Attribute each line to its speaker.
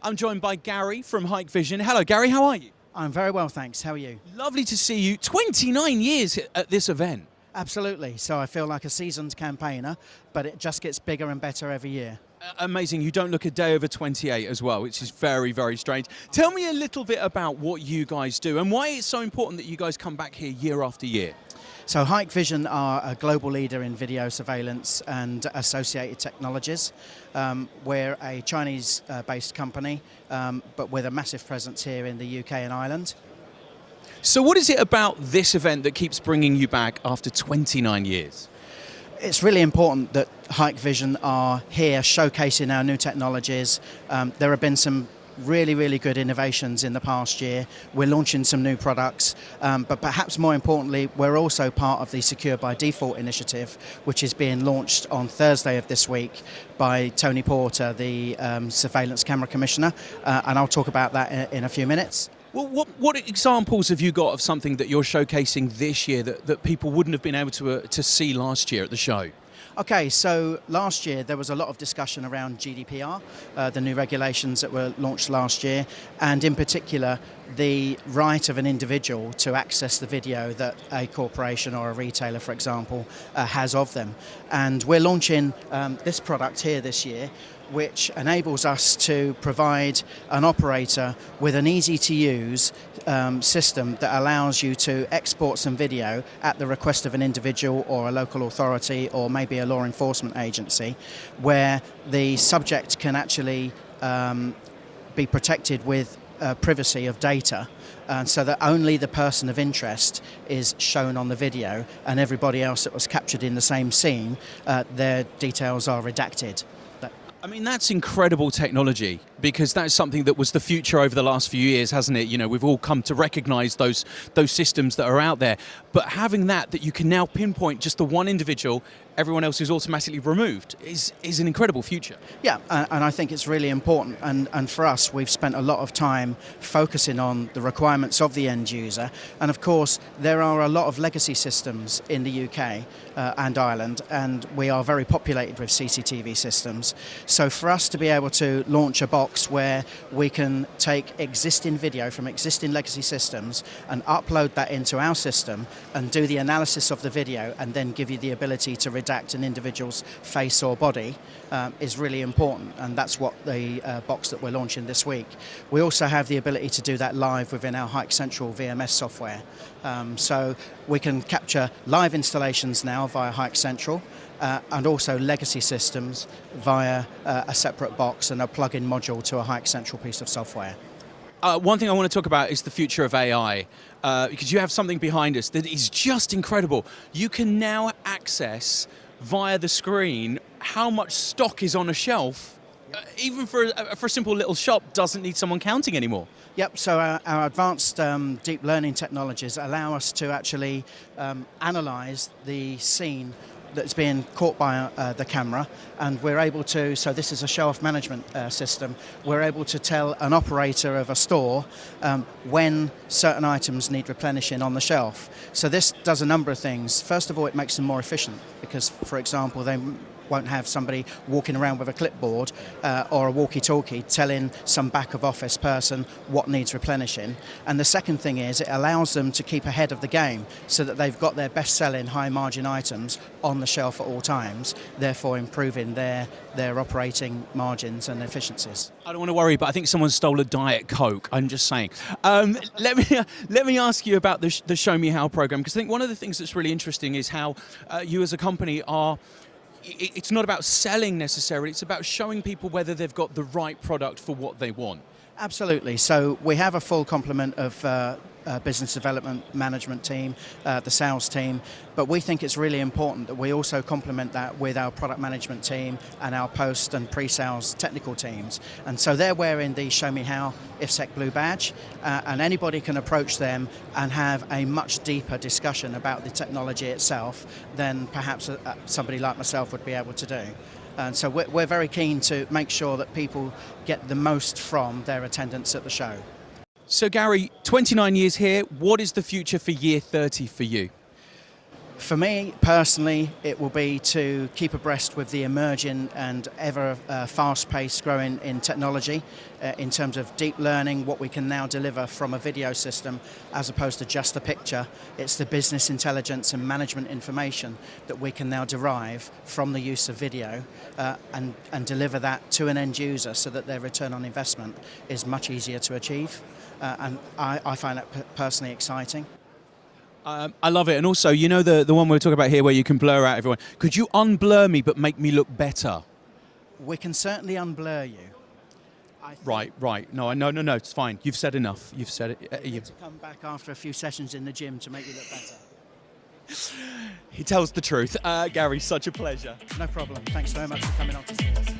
Speaker 1: I'm joined by Gary from Hikvision. Hello, Gary, how are you?
Speaker 2: I'm very well, thanks. How are you?
Speaker 1: Lovely to see you. 29 years at this event.
Speaker 2: Absolutely. So I feel like a seasoned campaigner, but it just gets bigger and better every year.
Speaker 1: Amazing. You don't look a day over 28 as well, which is very, very strange. Tell me a little bit about what you guys do and why it's so important that you guys come back here year after year.
Speaker 2: So Hikvision are a global leader in video surveillance and associated technologies. We're a Chinese-based company, but with a massive presence here in the UK and Ireland.
Speaker 1: So what is it about this event that keeps bringing you back after 29 years?
Speaker 2: It's really important that Hikvision are here showcasing our new technologies. There have been some really good innovations in the past year. We're launching some new products, but perhaps more importantly, we're also part of the Secure by Default initiative, which is being launched on Thursday of this week by Tony Porter, the Surveillance Camera Commissioner, and I'll talk about that in a few minutes.
Speaker 1: Well, what examples have you got of something that you're showcasing this year that people wouldn't have been able to see last year at the show?
Speaker 2: Okay, so last year there was a lot of discussion around GDPR, the new regulations that were launched last year, and in particular the right of an individual to access the video that a corporation or a retailer, for example, has of them. And we're launching this product here this year, which enables us to provide an operator with an easy-to-use system that allows you to export some video at the request of an individual or a local authority or maybe a law enforcement agency, where the subject can actually be protected with privacy of data, so that only the person of interest is shown on the video and everybody else that was captured in the same scene, their details are redacted.
Speaker 1: I mean, that's incredible technology, because that's something that was the future over the last few years, hasn't it? You know, we've all come to recognise those systems that are out there. But having that you can now pinpoint just the one individual, everyone else is automatically removed, is an incredible future.
Speaker 2: Yeah, and I think it's really important. And for us, we've spent a lot of time focusing on the requirements of the end user. And of course, there are a lot of legacy systems in the UK and Ireland, and we are very populated with CCTV systems. So for us to be able to launch a box where we can take existing video from existing legacy systems and upload that into our system and do the analysis of the video and then give you the ability to redact an individual's face or body is really important, and that's what the box that we're launching this week. We also have the ability to do that live within our Hike Central VMS software. So we can capture live installations now via Hike Central, and also legacy systems via a separate box and a plug-in module to a Hike Central piece of software.
Speaker 1: One thing I want to talk about is the future of AI, because you have something behind us that is just incredible. You can now access via the screen how much stock is on a shelf. Even for a simple little shop doesn't need someone counting anymore.
Speaker 2: Yep, so our advanced deep learning technologies allow us to actually analyse the scene that's being caught by the camera, and we're able to, so this is a shelf management system, we're able to tell an operator of a store when certain items need replenishing on the shelf. So this does a number of things. First of all, it makes them more efficient, because, for example, they won't have somebody walking around with a clipboard or a walkie-talkie telling some back-of-office person what needs replenishing. And the second thing is it allows them to keep ahead of the game so that they've got their best-selling high-margin items on the shelf at all times, therefore improving their operating margins and efficiencies.
Speaker 1: I don't want to worry, but I think someone stole a Diet Coke. I'm just saying. Let me ask you about the Show Me How program, because I think one of the things that's really interesting is how you as a company are. It's not about selling necessarily, it's about showing people whether they've got the right product for what they want.
Speaker 2: Absolutely. So we have a full complement of business development management team, the sales team, but we think it's really important that we also complement that with our product management team and our post and pre-sales technical teams. And so they're wearing the Show Me How IFSEC blue badge, and anybody can approach them and have a much deeper discussion about the technology itself than perhaps somebody like myself would be able to do. And so we're very keen to make sure that people get the most from their attendance at the show.
Speaker 1: So Gary, 29 years here, what is the future for year 30 for you?
Speaker 2: For me personally, it will be to keep abreast with the emerging and ever fast-paced growing in technology in terms of deep learning, what we can now deliver from a video system as opposed to just a picture. It's the business intelligence and management information that we can now derive from the use of video and deliver that to an end user so that their return on investment is much easier to achieve. And I find that personally exciting.
Speaker 1: I love it. And also, you know the one we're talking about here where you can blur out everyone. Could you unblur me but make me look better?
Speaker 2: We can certainly unblur you.
Speaker 1: Right. No, it's fine. You've said enough. You've said it.
Speaker 2: You to come back after a few sessions in the gym to make you look better.
Speaker 1: He tells the truth. Gary, such a pleasure.
Speaker 2: No problem. Thanks very much for coming on to see us.